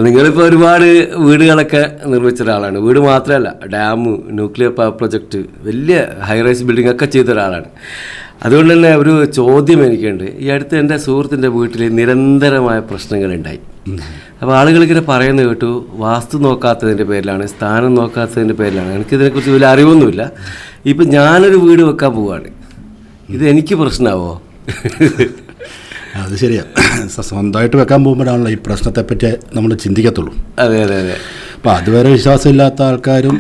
നിങ്ങളിപ്പോൾ ഒരുപാട് വീടുകളൊക്കെ നിർമ്മിച്ച ഒരാളാണ്. വീട് മാത്രമല്ല, ഡാം, ന്യൂക്ലിയർ പവർ പ്രൊജക്റ്റ്, വലിയ ഹൈറൈസ് ബിൽഡിംഗ് ഒക്കെ ചെയ്ത ഒരാളാണ്. അതുകൊണ്ട് തന്നെ ഒരു ചോദ്യം എനിക്കുണ്ട്. ഈ അടുത്ത് എൻ്റെ സുഹൃത്തിൻ്റെ വീട്ടിൽ നിരന്തരമായ പ്രശ്നങ്ങളുണ്ടായി. അപ്പോൾ ആളുകളിങ്ങനെ പറയുന്നത് കേട്ടു, വാസ്തു നോക്കാത്തതിൻ്റെ പേരിലാണ്, സ്ഥാനം നോക്കാത്തതിൻ്റെ പേരിലാണ്. എനിക്കിതിനെക്കുറിച്ച് വലിയ അറിവൊന്നുമില്ല. ഇപ്പം ഞാനൊരു വീട് വെക്കാൻ പോവുകയാണ്, ഇത് എനിക്ക് പ്രശ്നമാവോ? അത് ശരിയാണ്. സ്വന്തമായിട്ട് വെക്കാൻ പോകുമ്പോഴാണല്ലോ ഈ പ്രശ്നത്തെപ്പറ്റി നമ്മൾ ചിന്തിക്കത്തുള്ളൂ. അതെ അതെ അതെ. അപ്പോൾ അതുവരെ വിശ്വാസമില്ലാത്ത ആൾക്കാരും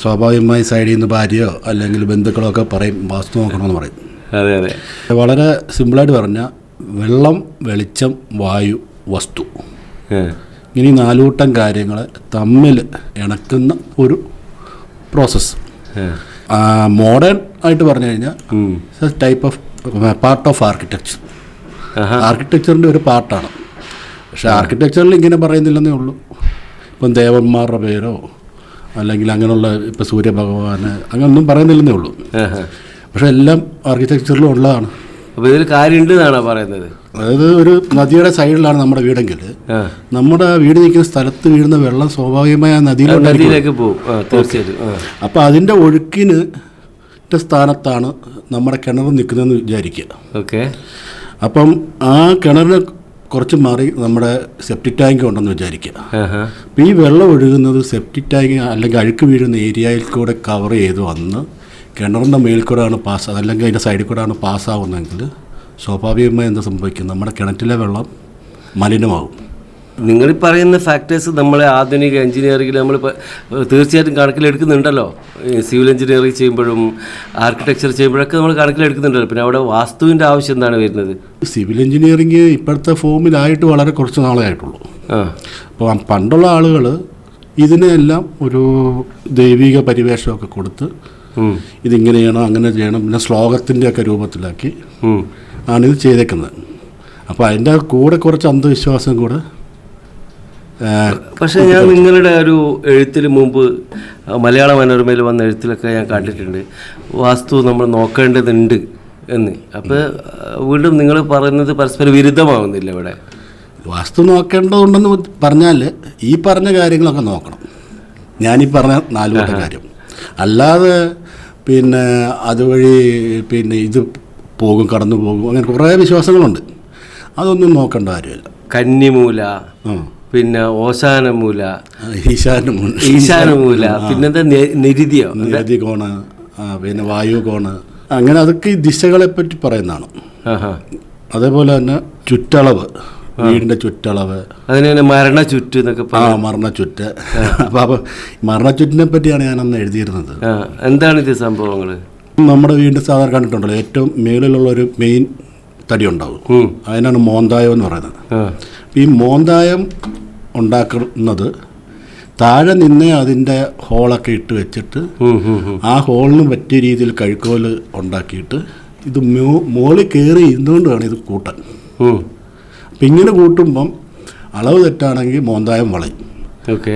സ്വാഭാവികമായി സൈഡിൽ നിന്ന് ഭാര്യയോ അല്ലെങ്കിൽ ബന്ധുക്കളോ ഒക്കെ പറയും വാസ്തു നോക്കണമെന്ന് പറയും. അതെ അതെ. വളരെ സിമ്പിളായിട്ട് പറഞ്ഞാൽ വെള്ളം, വെളിച്ചം, വായു, വസ്തു, ഇങ്ങനെ 4 കൂട്ടം കാര്യങ്ങൾ തമ്മിൽ ഇണക്കുന്ന ഒരു പ്രോസസ്സ്. മോഡേൺ ആയിട്ട് പറഞ്ഞു കഴിഞ്ഞാൽ type of part of architecture. ആർക്കിടെക്ചറിൻ്റെ ഒരു പാർട്ടാണ്. പക്ഷേ ആർക്കിടെക്ചറിൽ ഇങ്ങനെ പറയുന്നില്ലെന്നേ ഉള്ളൂ. ഇപ്പം ദേവന്മാരുടെ പേരോ അല്ലെങ്കിൽ അങ്ങനെയുള്ള ഇപ്പം സൂര്യഭഗവാന് അങ്ങനൊന്നും പറയുന്നില്ലെന്നേ ഉള്ളൂ. പക്ഷെ എല്ലാം ആർക്കിടെക്ചറിലും ഉള്ളതാണ്. അപ്പോൾ ഇതിൽ കാര്യമുണ്ട് എന്നാണോ പറയുന്നത്? അതായത് ഒരു നദിയുടെ സൈഡിലാണ് നമ്മുടെ വീടെങ്കിൽ നമ്മുടെ വീട് നിൽക്കുന്ന സ്ഥലത്ത് വീഴുന്ന വെള്ളം സ്വാഭാവികമായി ആ നദിയിലേക്ക് പോകും തീർച്ചയായിട്ടും. അപ്പോൾ അതിൻ്റെ ഒഴുക്കിന് സ്ഥാനത്താണ് നമ്മുടെ കിണർ നിൽക്കുന്നതെന്ന് വിചാരിക്കുക. ഓക്കെ. അപ്പം ആ കിണറിന് കുറച്ച് മാറി നമ്മുടെ സെപ്റ്റിക് ടാങ്ക് ഉണ്ടെന്ന് വിചാരിക്കുക. അപ്പം ഈ വെള്ളം ഒഴുകുന്നത് സെപ്റ്റിക് ടാങ്ക് അല്ലെങ്കിൽ അഴുക്ക് വീഴുന്ന ഏരിയയിൽ കൂടെ കവർ ചെയ്ത് വന്ന് കിണറിൻ്റെ മേൽ കൂടെയാണ് അല്ലെങ്കിൽ അതിൻ്റെ സൈഡിൽ കൂടെയാണ് പാസ്സാവുന്നതെങ്കിൽ സ്വാഭാവികമായി എന്താ സംഭവിക്കും? നമ്മുടെ കിണറ്റിലെ വെള്ളം മലിനമാകും. നിങ്ങൾ പറയുന്ന ഫാക്ടേഴ്സ് നമ്മളെ ആധുനിക എഞ്ചിനീയറിംഗിൽ നമ്മൾ തീർച്ചയായിട്ടും കണക്കിലെടുക്കുന്നുണ്ടല്ലോ. സിവിൽ എഞ്ചിനീയറിംഗ് ചെയ്യുമ്പോഴും ആർക്കിടെക്ചർ ചെയ്യുമ്പോഴൊക്കെ നമ്മൾ കണക്കിലെടുക്കുന്നുണ്ടല്ലോ. പിന്നെ അവിടെ വാസ്തുവിൻ്റെ ആവശ്യം എന്താണ് വരുന്നത്? സിവിൽ എഞ്ചിനീയറിംഗ് ഇപ്പോഴത്തെ ഫോമിലായിട്ട് വളരെ കുറച്ച് നാളെ ആയിട്ടുള്ളൂ. അപ്പോൾ പണ്ടുള്ള ആളുകൾ ഇതിനെല്ലാം ഒരു ദൈവിക പരിവേഷമൊക്കെ കൊടുത്ത് ഇതിങ്ങനെ ചെയ്യണം, അങ്ങനെ ചെയ്യണം, പിന്നെ ശ്ലോകത്തിൻ്റെയൊക്കെ രൂപത്തിലാക്കി ആണിത് ചെയ്തേക്കുന്നത്. അപ്പോൾ അതിൻ്റെ കൂടെ കുറച്ച് അന്ധവിശ്വാസം കൂടെ. പക്ഷേ ഞാൻ നിങ്ങളുടെ ഒരു എഴുത്തിൽ മുമ്പ് മലയാള മനോരമയിൽ വന്ന എഴുത്തിലൊക്കെ ഞാൻ കണ്ടിട്ടുണ്ട് വാസ്തു നമ്മൾ നോക്കേണ്ടതുണ്ട് എന്ന്. അപ്പോൾ വീണ്ടും നിങ്ങൾ പറയുന്നത് പരസ്പര വിരുദ്ധമാകുന്നില്ല ഇവിടെ? വാസ്തു നോക്കേണ്ടതുണ്ടെന്ന് പറഞ്ഞാൽ ഈ പറഞ്ഞ കാര്യങ്ങളൊക്കെ നോക്കണം. ഞാനീ പറഞ്ഞ 4 കൂട്ടം കാര്യം അല്ലാതെ പിന്നെ അതുവഴി പിന്നെ ഇത് പോകും, കടന്നു പോകും, അങ്ങനെ കുറേ വിശ്വാസങ്ങളുണ്ട്. അതൊന്നും നോക്കേണ്ട കാര്യമില്ല. കന്നിമൂല, പിന്നെ ഓശാനമൂല, ഈശാനമൂല, പിന്നെന്താ നിരുതി കോണ്, പിന്നെ വായു കോണ്, അങ്ങനെ അതൊക്കെ ഈ ദിശകളെ പറ്റി പറയുന്നതാണ്. അതേപോലെ തന്നെ ചുറ്റളവ്, വീടിൻ്റെ ചുറ്റളവ്, അതിനെ മരണച്ചുറ്റ് എന്നൊക്കെ മരണച്ചുറ്റ്. അപ്പോൾ മരണച്ചുറ്റിനെ പറ്റിയാണ് ഞാനന്ന് എഴുതിയിരുന്നത്. എന്താണിത് സംഭവങ്ങൾ? നമ്മുടെ വീടിൻ്റെ സാധാരണ കണ്ടിട്ടുണ്ടല്ലോ, ഏറ്റവും മേളിലുള്ളൊരു മെയിൻ തടി ഉണ്ടാവും, അതിനാണ് മോന്തായം എന്ന് പറയുന്നത്. ഈ മോന്തായം ഉണ്ടാക്കുന്നത് താഴെ നിന്നേ അതിൻ്റെ ഹോളൊക്കെ ഇട്ട് വെച്ചിട്ട് ആ ഹോളിന് പറ്റിയ രീതിയിൽ കഴുക്കോല് ഉണ്ടാക്കിയിട്ട് ഇത് മോളിൽ കയറി ഇരുന്നുകൊണ്ട് വേണം ഇത് കൂട്ടാൻ. അപ്പം ഇങ്ങനെ കൂട്ടുമ്പം അളവ് തെറ്റാണെങ്കിൽ മോന്തായം വളയും.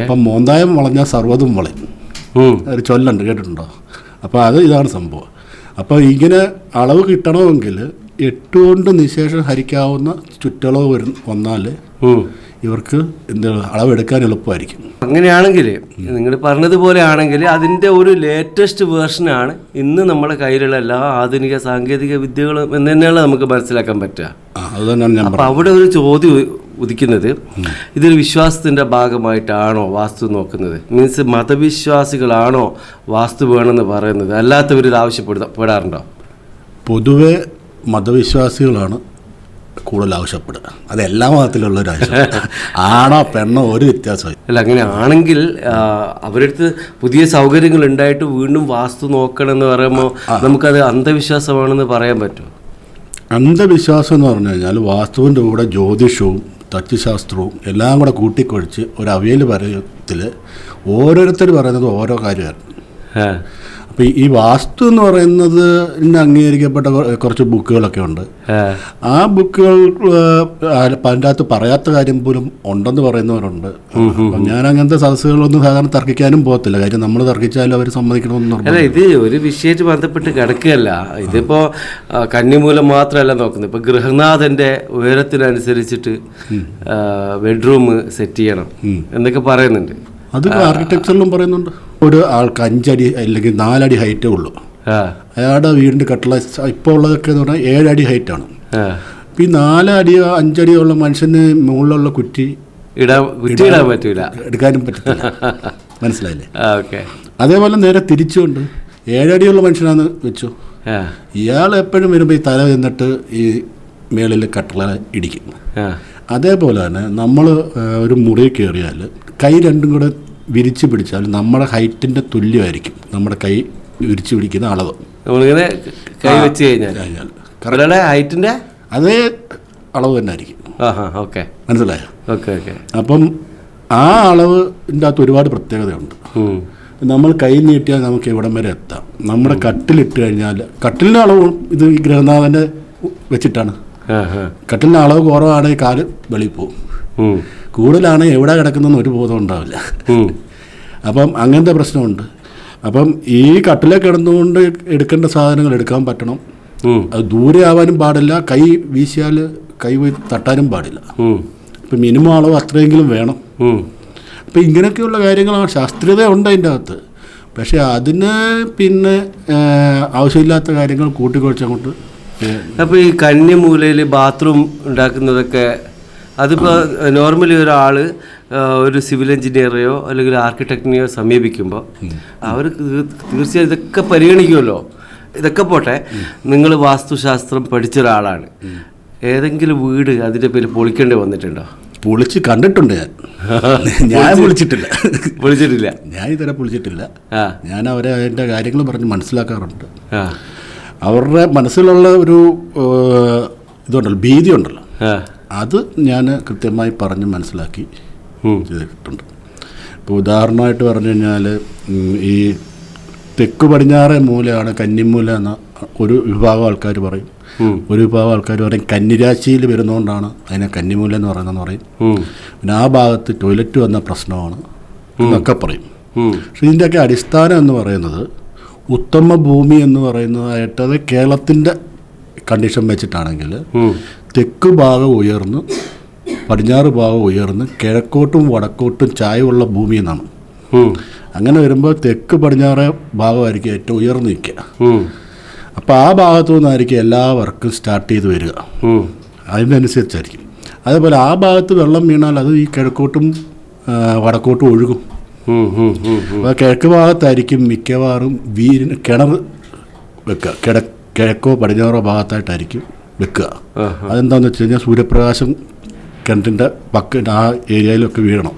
അപ്പം മോന്തായം വളഞ്ഞാൽ സർവ്വതും വളയും. ഒരു ചൊല്ലുണ്ട്, കേട്ടിട്ടുണ്ടോ? അപ്പോൾ ഇതാണ് സംഭവം. അപ്പോൾ ഇങ്ങനെ അളവ് കിട്ടണമെങ്കിൽ 8 കൊണ്ട് നിശേഷം ഹരിക്കാവുന്ന ചുറ്റളവ് വന്നാൽ ഇവർക്ക് അളവെടുക്കാൻ എളുപ്പമായിരിക്കും. അങ്ങനെയാണെങ്കിൽ നിങ്ങൾ പറഞ്ഞതുപോലെ ആണെങ്കിൽ അതിൻ്റെ ഒരു ലേറ്റസ്റ്റ് വേർഷനാണ് ഇന്ന് നമ്മുടെ കയ്യിലുള്ള എല്ലാ ആധുനിക സാങ്കേതിക വിദ്യകളും എന്ന് തന്നെയാണ് നമുക്ക് മനസ്സിലാക്കാൻ പറ്റുക. അപ്പോൾ അവിടെ ഒരു ചോദ്യം ഉദിക്കുന്നത്, ഇതൊരു വിശ്വാസത്തിൻ്റെ ഭാഗമായിട്ടാണോ വാസ്തു നോക്കുന്നത്? മീൻസ് മതവിശ്വാസികളാണോ വാസ്തു വേണമെന്ന് പറയുന്നത്, അല്ലാത്തവരിൽ ആവശ്യപ്പെടാറുണ്ടോ? പൊതുവെ മതവിശ്വാസികളാണ് കൂടുതൽ ആവശ്യപ്പെടുക. അത് എല്ലാ മതത്തിലുള്ളൊരു ആവശ്യം, ആണോ പെണ്ണോ ഒരു വ്യത്യാസമായി അല്ല. അങ്ങനെ ആണെങ്കിൽ അവരടുത്ത് പുതിയ സൗകര്യങ്ങൾ ഉണ്ടായിട്ട് വീണ്ടും വാസ്തു നോക്കണം എന്ന് പറയുമ്പോൾ നമുക്കത് അന്ധവിശ്വാസമാണെന്ന് പറയാൻ പറ്റുമോ? അന്ധവിശ്വാസം എന്ന് പറഞ്ഞു കഴിഞ്ഞാൽ വാസ്തുവിൻ്റെ കൂടെ ജ്യോതിഷവും തച്ചുശാസ്ത്രവും എല്ലാം കൂടെ കൂട്ടിക്കൊഴിച്ച് ഒരു അവിയൽ പറയത്തിൽ ഓരോരുത്തർ പറയുന്നത് ഓരോ കാര്യമാണ്. അപ്പോൾ ഈ വാസ്തു എന്ന് പറയുന്നത് അംഗീകരിക്കപ്പെട്ട കുറച്ച് ബുക്കുകളൊക്കെ ഉണ്ട്. ആ ബുക്കുകൾ അതിൻ്റെ അകത്ത് പറയാത്ത കാര്യം പോലും ഉണ്ടെന്ന് പറയുന്നവരുണ്ട്. അപ്പം ഞാൻ അങ്ങനത്തെ സദസ്സുകളൊന്നും സാധാരണ തർക്കിക്കാനും പോകത്തില്ല. കാര്യം നമ്മൾ തർക്കിച്ചാലും അവർ സമ്മതിക്കണമെന്ന് അല്ല, ഇത് ഒരു വിഷയമായിട്ട് ബന്ധപ്പെട്ട് കിടക്കുകയല്ല. ഇതിപ്പോൾ കന്നിമൂലം മാത്രമല്ല നോക്കുന്നത്. ഇപ്പോൾ ഗൃഹനാഥൻ്റെ ഉയരത്തിനനുസരിച്ചിട്ട് ബെഡ്റൂം സെറ്റ് ചെയ്യണം എന്നൊക്കെ പറയുന്നുണ്ട്. അത് ആർക്കിടെക്ചറിലും പറയുന്നുണ്ട്. ഒരു ആൾക്ക് 5 അടി അല്ലെങ്കിൽ 4 അടി ഹൈറ്റേ ഉള്ളൂ. അയാളുടെ വീടിൻ്റെ കട്ടില ഇപ്പോൾ ഉള്ളതൊക്കെ എന്ന് പറഞ്ഞാൽ 7 അടി ഹൈറ്റാണ്. ഇപ്പം ഈ 4 അടിയോ 5 അടിയോ ഉള്ള മനുഷ്യന് മുകളിലുള്ള കുറ്റി ഇടാൻ പറ്റൂല, എടുക്കാനും പറ്റത്തില്ല. മനസ്സിലായില്ലേ? ഓക്കെ. അതേപോലെ നേരെ തിരിച്ചുകൊണ്ട് 7 അടിയുള്ള മനുഷ്യനാന്ന് വെച്ചു, ഇയാൾ എപ്പോഴും വരുമ്പോൾ ഈ തല നിന്നിട്ട് ഈ മേളിൽ കട്ടില ഇടിക്കും. അതേപോലെ തന്നെ നമ്മൾ ഒരു മുറി കയറിയാൽ കൈ രണ്ടും കൂടെ വിരിച്ച് പിടിച്ചാൽ നമ്മുടെ ഹൈറ്റിൻ്റെ തുല്യമായിരിക്കും നമ്മുടെ കൈ വിരിച്ച് പിടിക്കുന്ന അളവ്. നമ്മളിങ്ങനെ കൈ വെച്ച് കഴിഞ്ഞാൽ ഹൈറ്റിൻ്റെ അതേ അളവ് തന്നെ ആയിരിക്കും. മനസ്സിലായോ? അപ്പം ആ അളവിൻ്റെ അകത്ത് ഒരുപാട് പ്രത്യേകതയുണ്ട്. നമ്മൾ കൈ നീട്ടിയാൽ നമുക്ക് എവിടം വരെ എത്താം. നമ്മുടെ കട്ടിലിട്ട് കഴിഞ്ഞാൽ കട്ടിലിൻ്റെ അളവ് ഇത് ഈ ഗൃഹനാഥൻ്റെ വെച്ചിട്ടാണ്. കട്ടിലിൻ്റെ അളവ് കുറവാണെങ്കിൽ കാല് വെളിയിൽ പോകും. കൂടുതലാണെങ്കിൽ എവിടെ കിടക്കുന്നതെന്ന് ഒരു ബോധം ഉണ്ടാവില്ല. അപ്പം അങ്ങനത്തെ പ്രശ്നമുണ്ട്. അപ്പം ഈ കട്ടിലെ കിടന്നുകൊണ്ട് എടുക്കേണ്ട സാധനങ്ങൾ എടുക്കാൻ പറ്റണം. അത് ദൂരെ ആവാനും പാടില്ല. കൈ വീശിയാൽ കൈ പോയി തട്ടാനും പാടില്ല. ഇപ്പം മിനിമം അളവ് അത്രയെങ്കിലും വേണം. അപ്പം ഇങ്ങനെയൊക്കെയുള്ള കാര്യങ്ങളാണ്. ശാസ്ത്രീയത ഉണ്ട് അതിൻ്റെ അകത്ത്. പക്ഷേ അതിന് പിന്നെ ആവശ്യമില്ലാത്ത കാര്യങ്ങൾ കൂട്ടിക്കുഴച്ചങ്ങോട്ട്. അപ്പോൾ ഈ കന്നിമൂലയിൽ ബാത്റൂം ഉണ്ടാക്കുന്നതൊക്കെ അതിപ്പോൾ നോർമലി ഒരാൾ ഒരു സിവിൽ എഞ്ചിനീയറെയോ അല്ലെങ്കിൽ ആർക്കിടെക്റ്റിനെയോ സമീപിക്കുമ്പോൾ അവർ തീർച്ചയായും ഇതൊക്കെ പരിഗണിക്കുമല്ലോ. ഇതൊക്കെ പോട്ടെ, നിങ്ങൾ വാസ്തുശാസ്ത്രം പഠിച്ച ഒരാളാണ്. ഏതെങ്കിലും വീട് അതിൻ്റെ പേര് പൊളിക്കേണ്ടി വന്നിട്ടുണ്ടോ? പൊളിച്ച് കണ്ടിട്ടുണ്ട് ഞാൻ പൊളിച്ചിട്ടില്ല. ഞാൻ ഇതുവരെ പൊളിച്ചിട്ടില്ല. ഞാൻ അവരെ അതിൻ്റെ കാര്യങ്ങൾ പറഞ്ഞ് മനസ്സിലാക്കാറുണ്ട്. അവരുടെ മനസ്സിലുള്ള ഒരു ഇതുണ്ടല്ലോ, ഭീതി ഉണ്ടല്ലോ, അത് ഞാൻ കൃത്യമായി പറഞ്ഞ് മനസ്സിലാക്കി ചെയ്തിട്ടുണ്ട്. ഇപ്പോൾ ഉദാഹരണമായിട്ട് പറഞ്ഞു കഴിഞ്ഞാൽ ഈ തെക്ക് പടിഞ്ഞാറേ മൂലയാണ് കന്നിമൂല എന്ന ഒരു വിഭാഗം ആൾക്കാർ പറയും. ഒരു വിഭാഗം ആൾക്കാർ പറയും കന്നിരാശിയിൽ വരുന്നതുകൊണ്ടാണ് അതിനെ കന്നിമൂല എന്ന് പറയുന്നതെന്ന് പറയും. പിന്നെ ആ ഭാഗത്ത് ടോയ്ലറ്റ് വന്ന പ്രശ്നമാണ് എന്നൊക്കെ പറയും. പക്ഷെ ഇതിൻ്റെയൊക്കെ അടിസ്ഥാനം എന്ന് പറയുന്നത് ഉത്തമ ഭൂമി എന്ന് പറയുന്നതായിട്ട് അത് കേരളത്തിൻ്റെ കണ്ടീഷൻ വെച്ചിട്ടാണെങ്കിൽ തെക്ക് ഭാഗം ഉയർന്ന് പടിഞ്ഞാറ് ഭാഗം ഉയർന്ന് കിഴക്കോട്ടും വടക്കോട്ടും ചായവുള്ള ഭൂമി എന്നാണ്. അങ്ങനെ വരുമ്പോൾ തെക്ക് പടിഞ്ഞാറ് ഭാഗമായിരിക്കും ഏറ്റവും ഉയർന്ന് നിൽക്കുക. അപ്പോൾ ആ ഭാഗത്തു നിന്നായിരിക്കും എല്ലാ വർക്കും സ്റ്റാർട്ട് ചെയ്ത് വരിക. അതിനനുസരിച്ചായിരിക്കും. അതേപോലെ ആ ഭാഗത്ത് വെള്ളം വീണാൽ അത് ഈ കിഴക്കോട്ടും വടക്കോട്ടും ഒഴുകും. അപ്പോൾ കിഴക്ക് ഭാഗത്തായിരിക്കും മിക്കവാറും കിണർ വെക്കുക. കിഴക്കോ പടിഞ്ഞാറോ ഭാഗത്തായിട്ടായിരിക്കും വെക്കുക. അതെന്താണെന്ന് വെച്ച് കഴിഞ്ഞാൽ സൂര്യപ്രകാശം കിണറ്റിൻ്റെ ആ ഏരിയയിലൊക്കെ വീഴണം.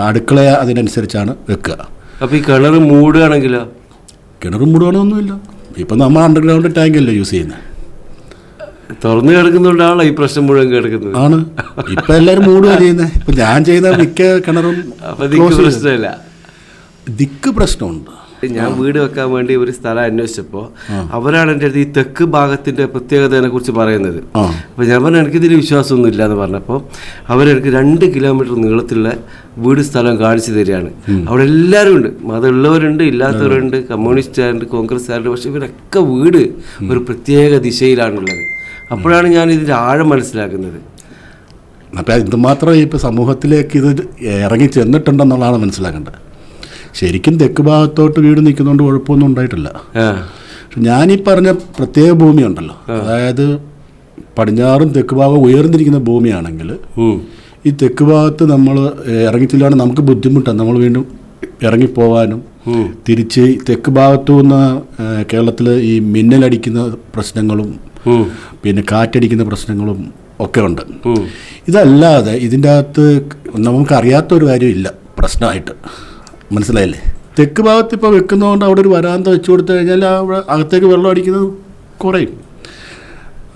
അടുക്കള അതിനനുസരിച്ചാണ് വെക്കുക. അപ്പോൾ ഈ കിണർ മൂടുകയാണെങ്കിലോ? കിണർ മൂടുകയാണൊന്നുമില്ല. ഇപ്പം നമ്മൾ അണ്ടർഗ്രൗണ്ട് ടാങ്കല്ലേ യൂസ് ചെയ്യുന്നത്. തുറന്നു കിടക്കുന്നതുകൊണ്ടാണല്ലോ ഈ പ്രശ്നം മുഴുവൻ കിടക്കുന്നത്. ആണ്. ഇപ്പം എല്ലാവരും മൂടുകയാണ് ചെയ്യുന്നത്. ഇപ്പം ഞാൻ ചെയ്യുന്ന മിക്ക കിണറും പ്രശ്നമില്ല. ദിക്ക് പ്രശ്നമുണ്ട്. ഞാൻ വീട് വെക്കാൻ വേണ്ടി ഒരു സ്ഥലം അന്വേഷിച്ചപ്പോൾ അവരാണ് എൻ്റെ അടുത്ത് ഈ തെക്ക് ഭാഗത്തിൻ്റെ പ്രത്യേകതയെ കുറിച്ച് പറയുന്നത്. അപ്പോൾ ഞാൻ പറഞ്ഞു എനിക്കിതിൽ വിശ്വാസമൊന്നും ഇല്ല എന്ന് പറഞ്ഞപ്പോൾ അവരെനിക്ക് 2 കിലോമീറ്റർ നീളത്തിലുള്ള വീട് സ്ഥലം കാണിച്ചു തരികയാണ്. അവിടെ എല്ലാവരും ഉണ്ട്, മതമുള്ളവരുണ്ട്, ഇല്ലാത്തവരുണ്ട്, കമ്മ്യൂണിസ്റ്റുകാരുണ്ട്, കോൺഗ്രസ്സുകാരുണ്ട്. പക്ഷെ ഇവരൊക്കെ വീട് ഒരു പ്രത്യേക ദിശയിലാണുള്ളത്. അപ്പോഴാണ് ഞാൻ ഇതിൻ്റെ ആഴം മനസ്സിലാക്കുന്നത്. അപ്പോൾ ഇതുമാത്രം ഇപ്പോൾ സമൂഹത്തിലേക്ക് ഇത് ഇറങ്ങി ചെന്നിട്ടുണ്ടെന്നുള്ളതാണ് മനസ്സിലാക്കേണ്ടത്. ശരിക്കും തെക്ക് ഭാഗത്തോട്ട് വീട് നിൽക്കുന്നതുകൊണ്ട് കുഴപ്പമൊന്നും ഉണ്ടായിട്ടില്ല. ഞാനീ പറഞ്ഞ പ്രത്യേക ഭൂമിയുണ്ടല്ലോ, അതായത് പടിഞ്ഞാറും തെക്ക് ഭാഗം ഉയർന്നിരിക്കുന്ന ഭൂമിയാണെങ്കിൽ ഈ തെക്ക് ഭാഗത്ത് നമ്മൾ ഇറങ്ങിച്ചില്ലാണ് നമുക്ക് ബുദ്ധിമുട്ടാണ്. നമ്മൾ വീണ്ടും ഇറങ്ങിപ്പോവാനും തിരിച്ച് തെക്ക് ഭാഗത്തു നിന്ന് കേരളത്തിൽ ഈ മിന്നലടിക്കുന്ന പ്രശ്നങ്ങളും പിന്നെ കാറ്റടിക്കുന്ന പ്രശ്നങ്ങളും ഒക്കെ ഉണ്ട്. ഇതല്ലാതെ ഇതിൻ്റെ അകത്ത് നമുക്കറിയാത്തൊരു കാര്യമില്ല പ്രശ്നമായിട്ട്. മനസ്സിലായില്ലേ? തെക്ക് ഭാഗത്ത് ഇപ്പോൾ വെക്കുന്നതുകൊണ്ട് അവിടെ ഒരു വരാന്ത വെച്ച് കൊടുത്തു കഴിഞ്ഞാൽ അവിടെ അകത്തേക്ക് വെള്ളം അടിക്കുന്നത് കുറയും.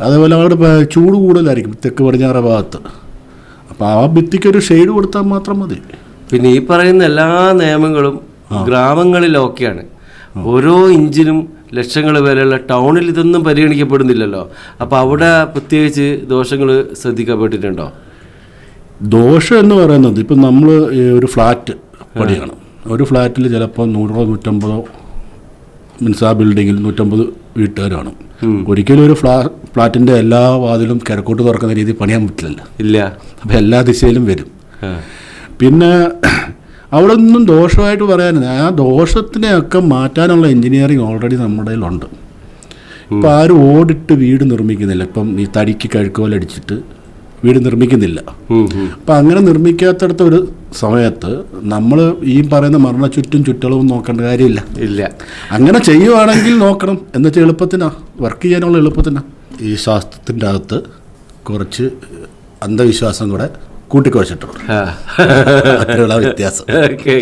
അതേപോലെ അവിടെ ചൂട് കൂടുതലായിരിക്കും തെക്ക് പടിഞ്ഞാറ് ഭാഗത്ത്. അപ്പോൾ ആ ഭിത്തിക്കൊരു ഷെയ്ഡ് കൊടുത്താൽ മാത്രം മതി. പിന്നെ ഈ പറയുന്ന എല്ലാ നിയമങ്ങളും ഗ്രാമങ്ങളിൽ ഓക്കെയാണ്. ഓരോ ഇഞ്ചിനും ലക്ഷങ്ങൾ വിലയുള്ള ടൗണിൽ ഇതൊന്നും പരിഗണിക്കപ്പെടുന്നില്ലല്ലോ. അപ്പോൾ അവിടെ പ്രത്യേകിച്ച് ദോഷങ്ങൾ ശ്രദ്ധിക്കപ്പെട്ടിട്ടുണ്ടോ? ദോഷം എന്ന് പറയുന്നത് ഇപ്പം നമ്മൾ ഒരു ഫ്ലാറ്റ് പണിയാണ്. ഒരു ഫ്ലാറ്റിൽ ചിലപ്പോൾ 100-150 മീൻസ് ആ ബിൽഡിങ്ങിൽ 150 വീട്ടുകാരാണ്. ഒരിക്കലും ഒരു ഫ്ലാറ്റിൻ്റെ എല്ലാ വാതിലും കിഴക്കോട്ട് തുറക്കുന്ന രീതിയിൽ പണിയാൻ പറ്റില്ല. ഇല്ല. അപ്പോൾ എല്ലാ ദിശയിലും വരും. പിന്നെ അവിടെ ഒന്നും ദോഷമായിട്ട് പറയാനില്ല. ആ ദോഷത്തിനെയൊക്കെ മാറ്റാനുള്ള എൻജിനീയറിങ് ഓൾറെഡി നമ്മുടെ കയ്യിലുണ്ട്. ഇപ്പം ആരും ഓടിട്ട് വീട് നിർമ്മിക്കുന്നില്ല. ഇപ്പം ഈ തടിക്ക് കഴുക്കോലടിച്ചിട്ട് വീട് നിർമ്മിക്കുന്നില്ല. അപ്പം അങ്ങനെ നിർമ്മിക്കാത്തടത്ത ഒരു സമയത്ത് നമ്മൾ ഈ പറയുന്ന മരണച്ചുറ്റും ചുറ്റളവും നോക്കേണ്ട കാര്യമില്ല. ഇല്ല. അങ്ങനെ ചെയ്യുവാണെങ്കിൽ നോക്കണം. എന്നുവെച്ചാൽ എളുപ്പത്തിനാ, വർക്ക് ചെയ്യാനുള്ള എളുപ്പത്തിനാ. ഈ ശാസ്ത്രത്തിൻ്റെ അകത്ത് കുറച്ച് അന്ധവിശ്വാസം കൂടെ കൂട്ടിക്കുഴച്ചിട്ടുണ്ട്. അത്രയുള്ള വ്യത്യാസം. ഓക്കെ.